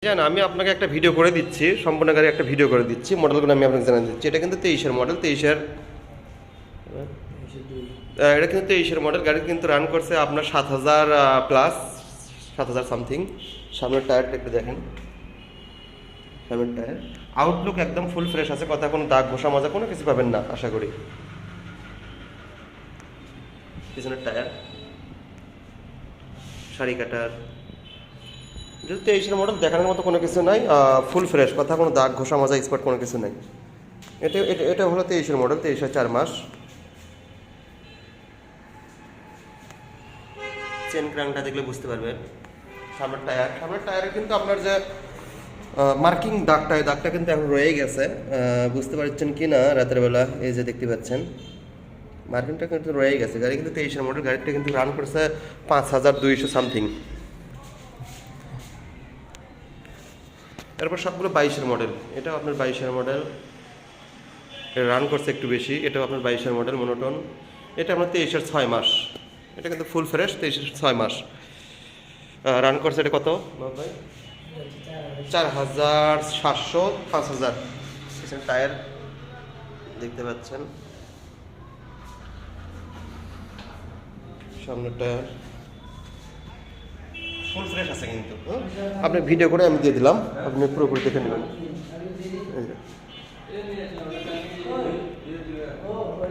জান আমি আপনাকে একটা ভিডিও করে দিচ্ছি, সম্পূর্ণ গাড়ি একটা ভিডিও করে দিচ্ছি, মডেলগুলো আমি আপনাকে জানিয়ে দিচ্ছি। এটা কিন্তু 23-এর মডেল, 23-এর এটা কিন্তু 23-এর মডেল। গাড়ি কিন্তু রান করছে আপনার 7,000 প্লাস, 7,000 সামথিং। সামনের টায়ারটা একটু দেখেন, সামনের টায়ার আউটলুক একদম ফুল ফ্রেশ আছে, কথা কোনো দাগ ঘষা মাজা কোনো কিছু পাবেন না আশা করি। পিছনের টায়ার, শাড়ি কাটার, যেহেতু 23-এর মডেল দেখানোর মতো কোনো কিছু নাই, ফুল ফ্রেশ, কথা কোনো দাগ ঘষা মাজা স্পট কোনো কিছু নাই। এটা এটা এটা হলো 23-এর মডেল, 23-এর 4 মাস। চেন ক্রাঙ্কটা দেখলে বুঝতে পারবেন। সামনের টায়ারে কিন্তু আপনার যে মার্কিং দাগটা, এই দাগটা কিন্তু এখন রয়ে গেছে, বুঝতে পারছেন কি না রাতের বেলা, এই যে দেখতে পাচ্ছেন মার্কিংটা কিন্তু রয়ে গেছে। গাড়ি কিন্তু 23-এর মডেল, গাড়িটা কিন্তু রান করছে 5,200 সামথিং। তারপর সবগুলো 22-এর মডেল। এটা আপনার 22-এর মডেল, রান করছে একটু বেশি। এটাও আপনার 22-এর মডেল মনোটন। এটা আপনার 23-এর 6 মাস। এটা কিন্তু ফুল ফ্রেশ, 23-এর 6 মাস রান করছে। এটা কত ভাই? 4,700, 5,000। টায়ার দেখতে পাচ্ছেন, সামনের টায়ার ফুল ফ্রেশ আছে কিন্তু। আপনি ভিডিও করে আমি দিয়ে দিলাম, আপনি পুরোপুরি দেখে নেবেন।